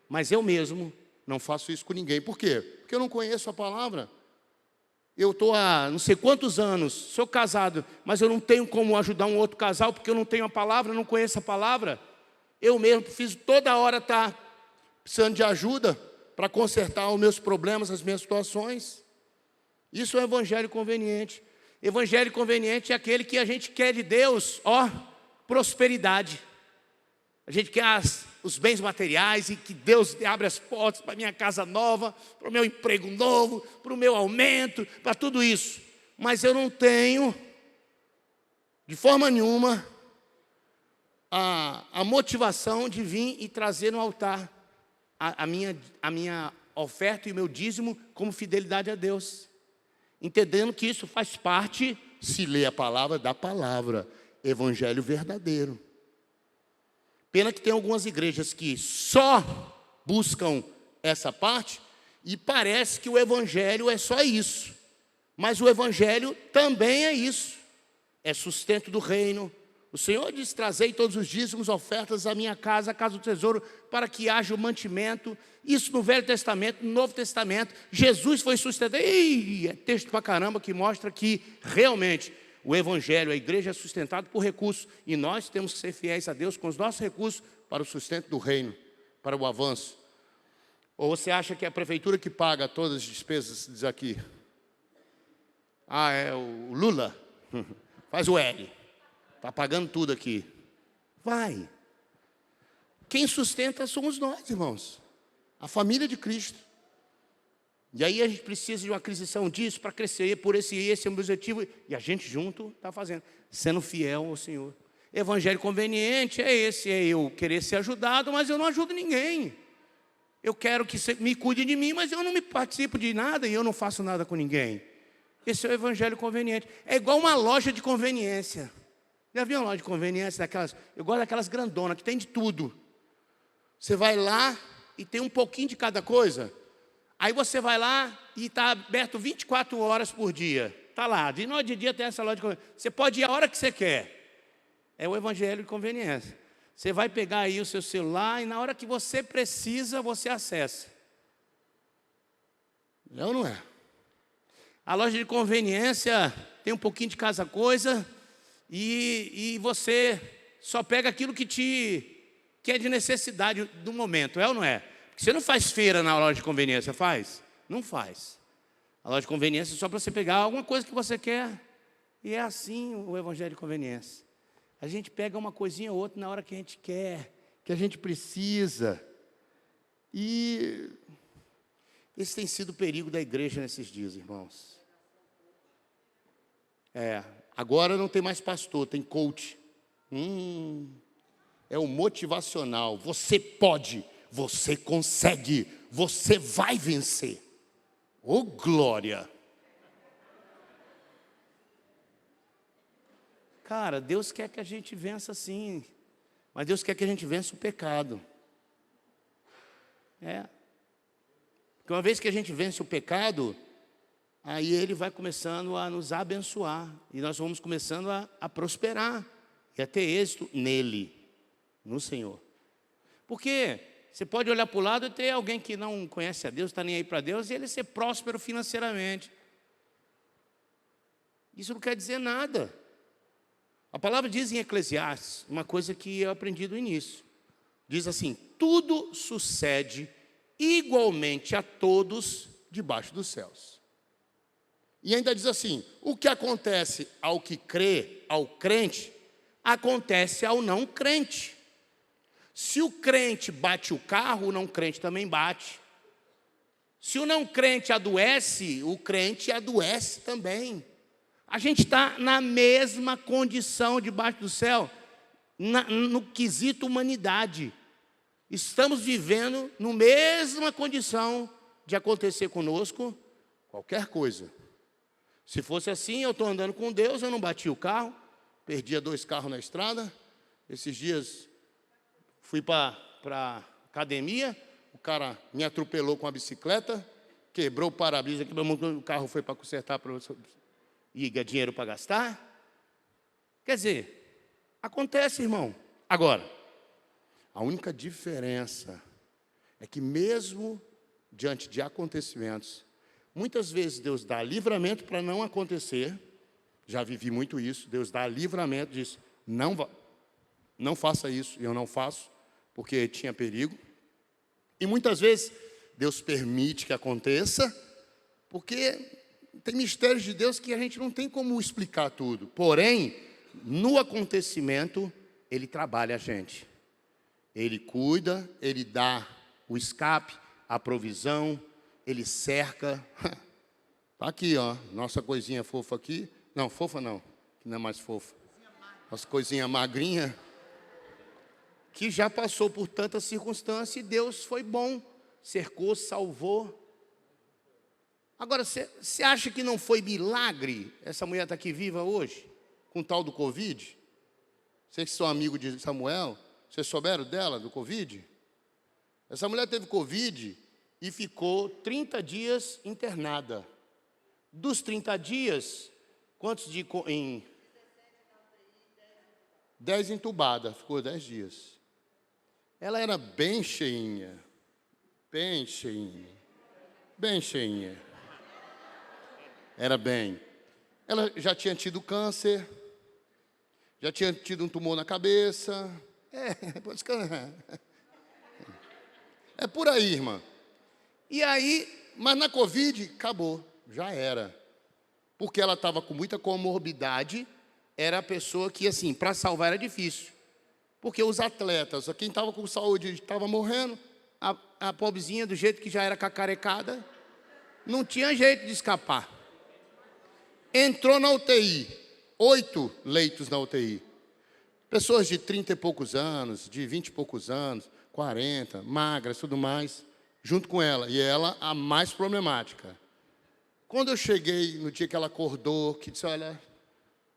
Mas eu mesmo não faço isso com ninguém. Por quê? Porque eu não conheço a palavra. Eu estou há não sei quantos anos, sou casado, mas eu não tenho como ajudar um outro casal, porque eu não tenho a palavra, não conheço a palavra. Eu mesmo preciso toda hora estar precisando de ajuda para consertar os meus problemas, as minhas situações. Isso é o evangelho conveniente. Evangelho conveniente é aquele que a gente quer de Deus, prosperidade. A gente quer os bens materiais e que Deus abra as portas para a minha casa nova, para o meu emprego novo, para o meu aumento, para tudo isso. Mas eu não tenho, de forma nenhuma, a motivação de vir e trazer no altar a minha oferta e o meu dízimo como fidelidade a Deus. Entendendo que isso faz parte, se lê a palavra, da palavra, evangelho verdadeiro. Pena que tem algumas igrejas que só buscam essa parte e parece que o evangelho é só isso. Mas o evangelho também é isso. É sustento do reino. O Senhor diz: trazei todos os dízimos, ofertas à minha casa, à casa do tesouro, para que haja o mantimento. Isso no Velho Testamento, no Novo Testamento. Jesus foi sustentado. É texto pra caramba que mostra que realmente o evangelho, a igreja é sustentado por recursos. E nós temos que ser fiéis a Deus com os nossos recursos para o sustento do reino, para o avanço. Ou você acha que é a prefeitura que paga todas as despesas, diz aqui? É o Lula. Faz o L. Está pagando tudo aqui. Vai. Quem sustenta somos nós, irmãos. A família de Cristo. E aí a gente precisa de uma aquisição disso para crescer. Por esse é o meu objetivo. E a gente junto está fazendo. Sendo fiel ao Senhor. Evangelho conveniente é esse. É eu querer ser ajudado, mas eu não ajudo ninguém. Eu quero que você me cuide de mim, mas eu não me participo de nada e eu não faço nada com ninguém. Esse é o evangelho conveniente. É igual uma loja de conveniência. Já viu uma loja de conveniência daquelas? Eu gosto daquelas grandonas, que tem de tudo. Você vai lá e tem um pouquinho de cada coisa. Aí você vai lá e está aberto 24 horas por dia. Está lá, de noite e de dia tem essa loja de conveniência. Você pode ir a hora que você quer. É o evangelho de conveniência. Você vai pegar aí o seu celular e na hora que você precisa, você acessa. É ou não é? A loja de conveniência tem um pouquinho de cada coisa e você só pega aquilo que é de necessidade do momento, é ou não é? Porque você não faz feira na loja de conveniência, faz? Não faz. A loja de conveniência é só para você pegar alguma coisa que você quer. E é assim o evangelho de conveniência. A gente pega uma coisinha ou outra na hora que a gente quer, que a gente precisa. E esse tem sido o perigo da igreja nesses dias, irmãos. Agora não tem mais pastor, tem coach. É o motivacional. Você pode, você consegue, você vai vencer. Ô glória! Cara, Deus quer que a gente vença sim, mas Deus quer que a gente vença o pecado. Porque uma vez que a gente vence o pecado, aí Ele vai começando a nos abençoar. E nós vamos começando a prosperar e a ter êxito nele, no Senhor. Porque você pode olhar para o lado e ter alguém que não conhece a Deus, está nem aí para Deus, e ele ser próspero financeiramente. Isso não quer dizer nada. A palavra diz em Eclesiastes, uma coisa que eu aprendi do início. Diz assim: tudo sucede igualmente a todos debaixo dos céus. E ainda diz assim: o que acontece ao que crê, ao crente, acontece ao não crente. Se o crente bate o carro, o não crente também bate. Se o não crente adoece, o crente adoece também. A gente está na mesma condição debaixo do céu, no quesito humanidade. Estamos vivendo na mesma condição de acontecer conosco qualquer coisa. Se fosse assim, eu estou andando com Deus, eu não bati o carro, perdia 2 carros na estrada. Esses dias fui para academia, o cara me atropelou com a bicicleta, quebrou o para-brisa, o carro foi para consertar e ganhar dinheiro para gastar. Quer dizer, acontece, irmão. Agora, a única diferença é que mesmo diante de acontecimentos, muitas vezes Deus dá livramento para não acontecer. Já vivi muito isso. Deus dá livramento, diz: não faça isso, e eu não faço, porque tinha perigo. E muitas vezes Deus permite que aconteça, porque tem mistérios de Deus que a gente não tem como explicar tudo. Porém, no acontecimento, Ele trabalha a gente. Ele cuida, Ele dá o escape, a provisão, Ele cerca. Está aqui, ó, nossa coisinha fofa aqui. Não, fofa não, que não é mais fofa. Nossa coisinha magrinha, que já passou por tantas circunstâncias e Deus foi bom, cercou, salvou. Agora, você acha que não foi milagre essa mulher estar aqui viva hoje, com o tal do Covid? Vocês que são amigos de Samuel, vocês souberam dela, do Covid? Essa mulher teve Covid e ficou 30 dias internada. Dos 30 dias, quantos de 10 entubada, ficou 10 dias. Ela era bem cheinha, bem cheinha, bem cheinha. Era bem. Ela já tinha tido câncer, já tinha tido um tumor na cabeça. É por aí, irmã. E aí, mas na Covid, acabou, já era. Porque ela estava com muita comorbidade, era a pessoa que, assim, para salvar era difícil. Porque os atletas, quem estava com saúde estava morrendo, a pobrezinha, do jeito que já era cacarecada, não tinha jeito de escapar. Entrou na UTI, 8 leitos na UTI. Pessoas de 30 e poucos anos, de 20 e poucos anos, 40, magras, tudo mais, junto com ela. E ela, a mais problemática. Quando eu cheguei, no dia que ela acordou, que disse: olha,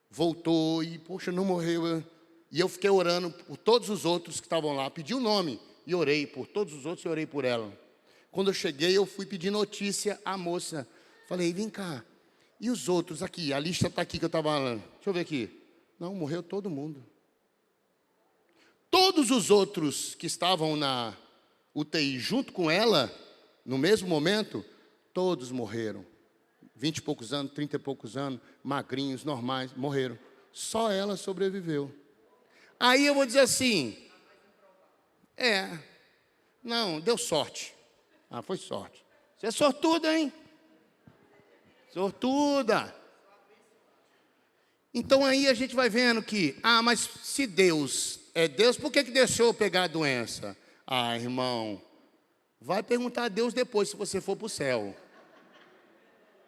voltou e, poxa, não morreu. E eu fiquei orando por todos os outros que estavam lá. Pedi o nome e orei por todos os outros e orei por ela. Quando eu cheguei, eu fui pedir notícia à moça. Falei: vem cá, e os outros aqui? A lista está aqui que eu estava falando. Deixa eu ver aqui. Não, morreu todo mundo. Todos os outros que estavam na UTI junto com ela, no mesmo momento, todos morreram. 20 e poucos anos, 30 e poucos anos, magrinhos, normais, morreram. Só ela sobreviveu. Aí eu vou dizer assim: não, deu sorte. Ah, foi sorte. Você é sortuda, hein? Sortuda. Então aí a gente vai vendo que, mas se Deus é Deus, por que deixou eu pegar a doença? Ah, irmão, vai perguntar a Deus depois, se você for para o céu.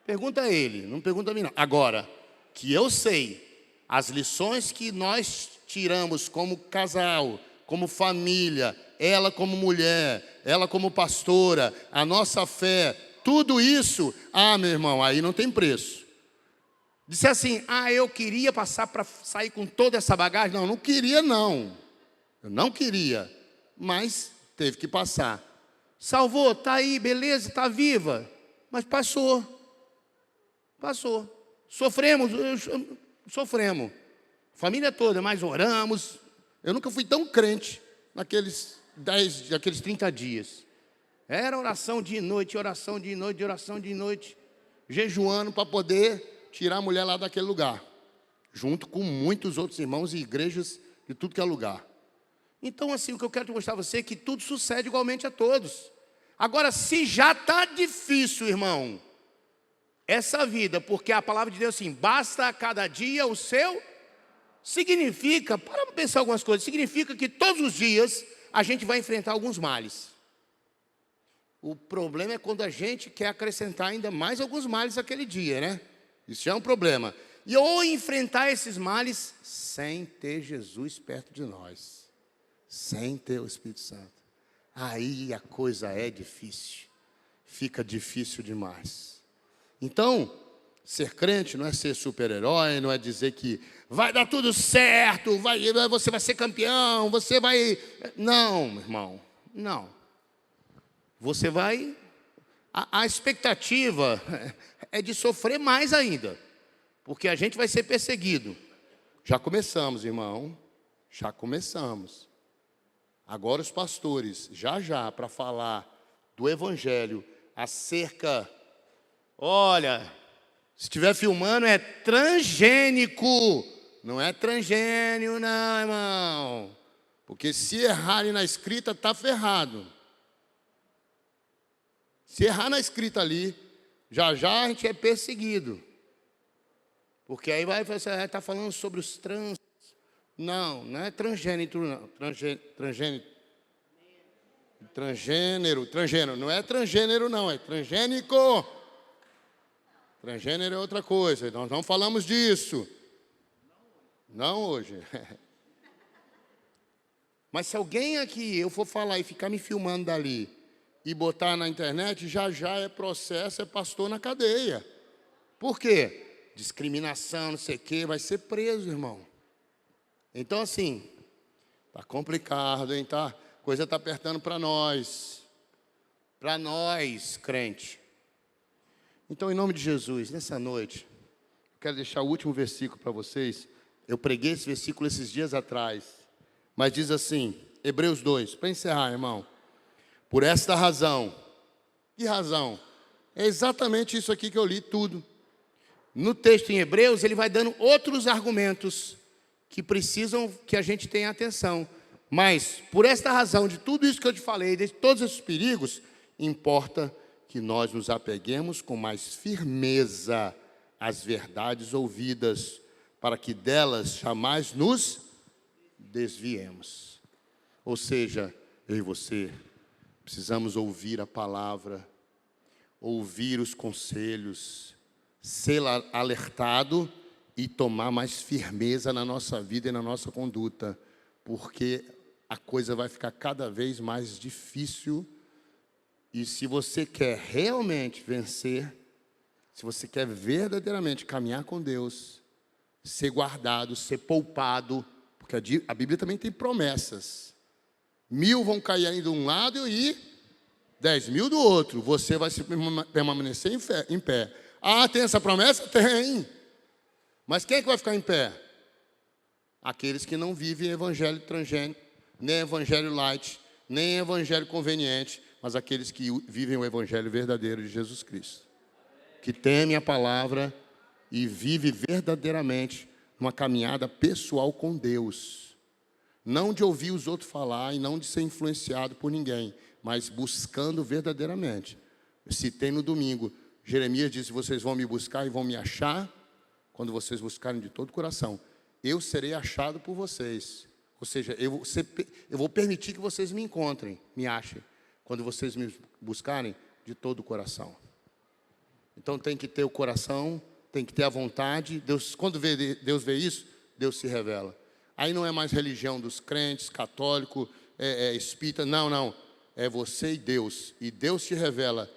Pergunta a Ele, não pergunta a mim não. Agora, que eu sei, as lições que nós tiramos como casal, como família, ela como mulher, ela como pastora, a nossa fé, tudo isso, meu irmão, aí não tem preço. Disse assim: ah, eu queria passar para sair com toda essa bagagem. Não, não queria não. Eu não queria, mas teve que passar. Salvou, está aí, beleza, está viva. Mas passou. Passou. Sofremos. Família toda, mas oramos. Eu nunca fui tão crente naqueles 30 dias. Era oração de noite, oração de noite, oração de noite. Jejuando para poder tirar a mulher lá daquele lugar. Junto com muitos outros irmãos e igrejas de tudo que é lugar. Então, assim, o que eu quero mostrar a você é que tudo sucede igualmente a todos. Agora, se já está difícil, irmão, essa vida, porque a palavra de Deus assim, basta a cada dia o seu, significa, para pensar algumas coisas, significa que todos os dias a gente vai enfrentar alguns males. O problema é quando a gente quer acrescentar ainda mais alguns males naquele dia, né? Isso já é um problema. E ou enfrentar esses males sem ter Jesus perto de nós, sem ter o Espírito Santo. Aí a coisa é difícil, fica difícil demais. Então, ser crente não é ser super-herói, não é dizer que vai dar tudo certo, você vai ser campeão, você vai... Não, meu irmão, não. Você vai... A expectativa é de sofrer mais ainda, porque a gente vai ser perseguido. Já começamos, irmão, já começamos. Agora os pastores, já, para falar do Evangelho acerca... Olha, se estiver filmando é transgênico, não é transgênio não, irmão. Porque se errarem na escrita, está ferrado. Se errar na escrita ali, já a gente é perseguido. Porque aí vai falar, está falando sobre os trans. Não, não é transgênito, não. Transgênero, não é transgênero, não, é transgênico. Transgênero é outra coisa, nós não falamos disso. Não hoje. Mas se alguém aqui, eu for falar e ficar me filmando dali, e botar na internet, já é processo, é pastor na cadeia. Por quê? Discriminação, não sei o quê, vai ser preso, irmão. Então, assim, tá complicado, hein? A coisa está apertando para nós, crente. Então, em nome de Jesus, nessa noite, eu quero deixar o último versículo para vocês. Eu preguei esse versículo esses dias atrás, mas diz assim, Hebreus 2, para encerrar, irmão. Por esta razão, que razão? É exatamente isso aqui que eu li tudo. No texto em Hebreus, ele vai dando outros argumentos que precisam que a gente tenha atenção. Mas, por esta razão, de tudo isso que eu te falei, de todos esses perigos, importa que nós nos apeguemos com mais firmeza às verdades ouvidas, para que delas jamais nos desviemos. Ou seja, eu e você precisamos ouvir a palavra, ouvir os conselhos, ser alertado e tomar mais firmeza na nossa vida e na nossa conduta, porque a coisa vai ficar cada vez mais difícil. E se você quer realmente vencer, se você quer verdadeiramente caminhar com Deus, ser guardado, ser poupado, porque a Bíblia também tem promessas. 1000 vão cair de um lado e 10.000 do outro. Você vai permanecer em pé. Ah, tem essa promessa? Tem. Mas quem é que vai ficar em pé? Aqueles que não vivem evangelho transgênico, nem evangelho light, nem evangelho conveniente, mas aqueles que vivem o evangelho verdadeiro de Jesus Cristo. Que temem a palavra e vivem verdadeiramente uma caminhada pessoal com Deus. Não de ouvir os outros falar e não de ser influenciado por ninguém, mas buscando verdadeiramente. Eu citei no domingo, Jeremias disse, vocês vão me buscar e vão me achar, quando vocês buscarem de todo o coração. Eu serei achado por vocês. Ou seja, eu vou permitir que vocês me encontrem, me achem, quando vocês me buscarem de todo o coração. Então tem que ter o coração, tem que ter a vontade. Deus, quando Deus vê isso, Deus se revela. Aí não é mais religião dos crentes, católico, espírita, não. É você e Deus te revela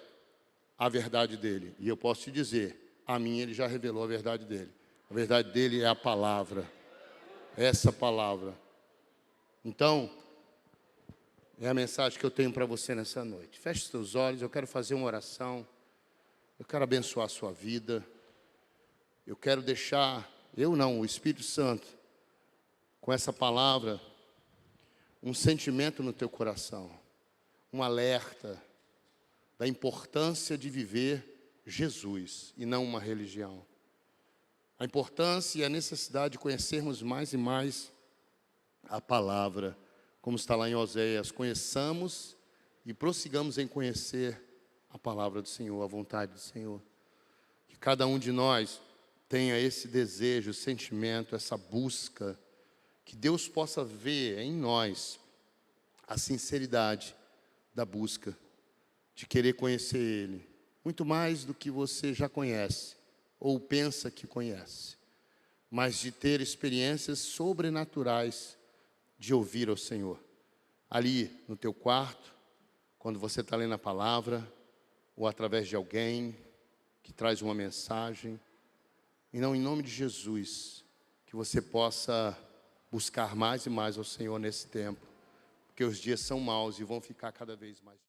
a verdade dele. E eu posso te dizer, a mim ele já revelou a verdade dele. A verdade dele é a palavra. Essa palavra. Então, é a mensagem que eu tenho para você nessa noite. Feche os seus olhos, eu quero fazer uma oração. Eu quero abençoar a sua vida. Eu quero deixar, o Espírito Santo, com essa palavra, um sentimento no teu coração, um alerta da importância de viver Jesus e não uma religião. A importância e a necessidade de conhecermos mais e mais a palavra, como está lá em Oséias. Conheçamos e prossigamos em conhecer a palavra do Senhor, a vontade do Senhor. Que cada um de nós tenha esse desejo, sentimento, essa busca, que Deus possa ver em nós a sinceridade da busca, de querer conhecer Ele, muito mais do que você já conhece, ou pensa que conhece, mas de ter experiências sobrenaturais de ouvir ao Senhor. Ali no teu quarto, quando você está lendo a palavra, ou através de alguém que traz uma mensagem, e não, em nome de Jesus, que você possa buscar mais e mais ao Senhor nesse tempo, porque os dias são maus e vão ficar cada vez mais.